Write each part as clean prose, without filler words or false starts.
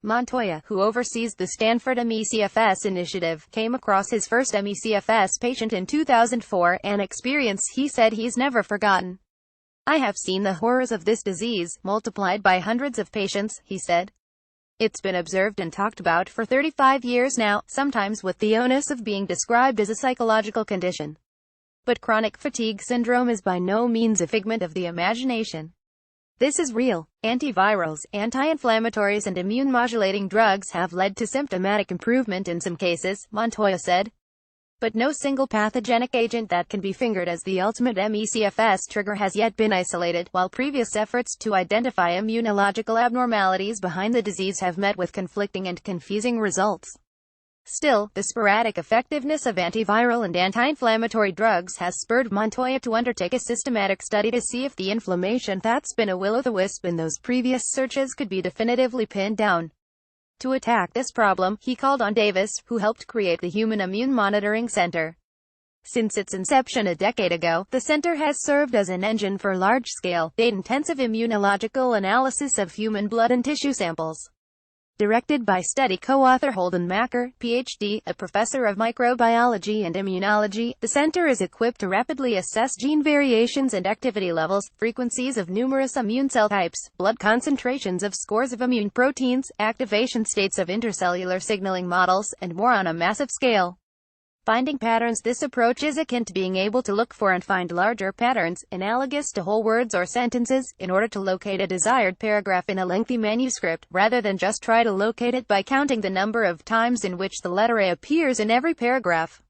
Montoya, who oversees the Stanford MECFS initiative, came across his first MECFS patient in 2004, an experience he said he's never forgotten. "I have seen the horrors of this disease, multiplied by hundreds of patients," he said. "It's been observed and talked about for 35 years now, sometimes with the onus of being described as a psychological condition. But chronic fatigue syndrome is by no means a figment of the imagination. This is real. Antivirals, anti-inflammatories and immune-modulating drugs have led to symptomatic improvement in some cases," Montoya said. "But no single pathogenic agent that can be fingered as the ultimate MECFS trigger has yet been isolated, while previous efforts to identify immunological abnormalities behind the disease have met with conflicting and confusing results. Still, the sporadic effectiveness of antiviral and anti-inflammatory drugs has spurred Montoya to undertake a systematic study to see if the inflammation that's been a will-o'-the-wisp in those previous searches could be definitively pinned down. To attack this problem, he called on Davis, who helped create the Human Immune Monitoring Center. Since its inception a decade ago, the center has served as an engine for large-scale, data-intensive immunological analysis of human blood and tissue samples. Directed by study co-author Holden Macker, Ph.D., a professor of microbiology and immunology, the center is equipped to rapidly assess gene variations and activity levels, frequencies of numerous immune cell types, blood concentrations of scores of immune proteins, activation states of intercellular signaling models, and more on a massive scale. Finding patterns. This approach is akin to being able to look for and find larger patterns, analogous to whole words or sentences, in order to locate a desired paragraph in a lengthy manuscript, rather than just try to locate it by counting the number of times in which the letter A appears in every paragraph.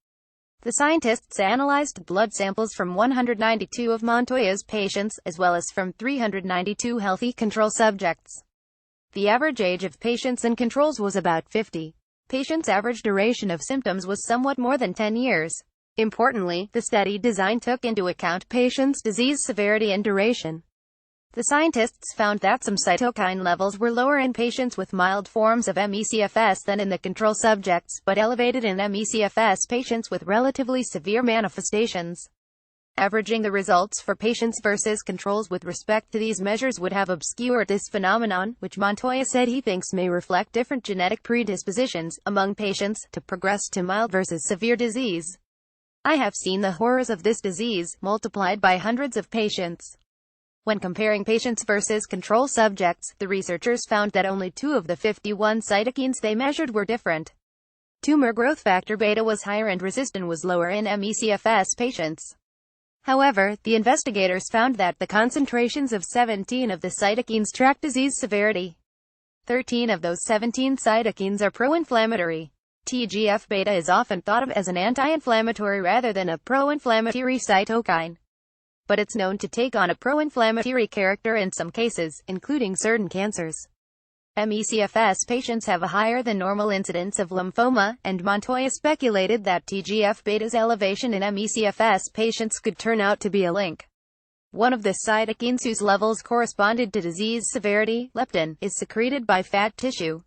The scientists analyzed blood samples from 192 of Montoya's patients, as well as from 392 healthy control subjects. The average age of patients and controls was about 50. Patients' average duration of symptoms was somewhat more than 10 years. Importantly, the study design took into account patients' disease severity and duration. The scientists found that some cytokine levels were lower in patients with mild forms of MECFS than in the control subjects, but elevated in MECFS patients with relatively severe manifestations. Averaging the results for patients versus controls with respect to these measures would have obscured this phenomenon, which Montoya said he thinks may reflect different genetic predispositions among patients to progress to mild versus severe disease. "I have seen the horrors of this disease, multiplied by hundreds of patients." When comparing patients versus control subjects, the researchers found that only 2 of the 51 cytokines they measured were different. Tumor growth factor beta was higher and resistin was lower in MECFS patients. However, the investigators found that the concentrations of 17 of the cytokines track disease severity. 13 of those 17 cytokines are pro-inflammatory. TGF-beta is often thought of as an anti-inflammatory rather than a pro-inflammatory cytokine. But it's known to take on a pro-inflammatory character in some cases, including certain cancers. MECFS patients have a higher than normal incidence of lymphoma, and Montoya speculated that TGF-beta's elevation in MECFS patients could turn out to be a link. One of the cytokines whose levels corresponded to disease severity, leptin, is secreted by fat tissue.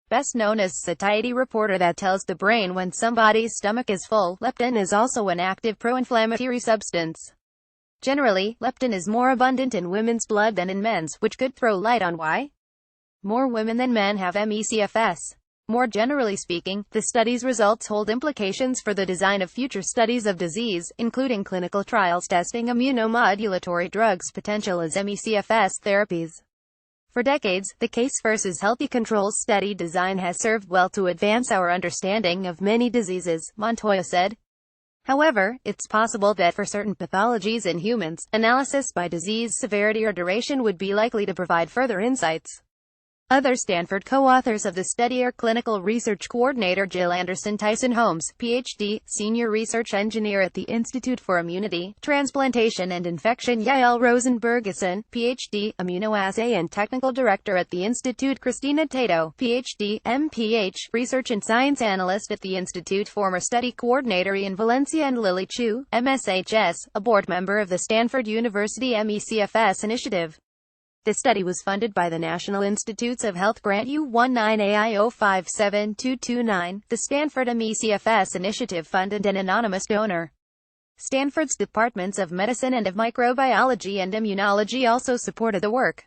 Best known as satiety reporter that tells the brain when somebody's stomach is full, leptin is also an active pro-inflammatory substance. Generally, leptin is more abundant in women's blood than in men's, which could throw light on why more women than men have MECFS. More generally speaking, the study's results hold implications for the design of future studies of disease, including clinical trials testing immunomodulatory drugs' potential as MECFS therapies. For decades, the case versus healthy controls study design has served well to advance our understanding of many diseases, Montoya said. However, it's possible that for certain pathologies in humans, analysis by disease severity or duration would be likely to provide further insights. Other Stanford co-authors of the study are clinical research coordinator Jill Anderson Tyson Holmes, Ph.D., senior research engineer at the Institute for Immunity, Transplantation and Infection Yael Rosenbergeson, Ph.D., immunoassay and technical director at the Institute Christina Tato, Ph.D., MPH, research and science analyst at the Institute, former study coordinator Ian Valencia, and Lily Chu, MSHS, a board member of the Stanford University MECFS initiative. The study was funded by the National Institutes of Health Grant U19AI057229, the Stanford MECFS initiative fund, and an anonymous donor. Stanford's Departments of Medicine and of Microbiology and Immunology also supported the work.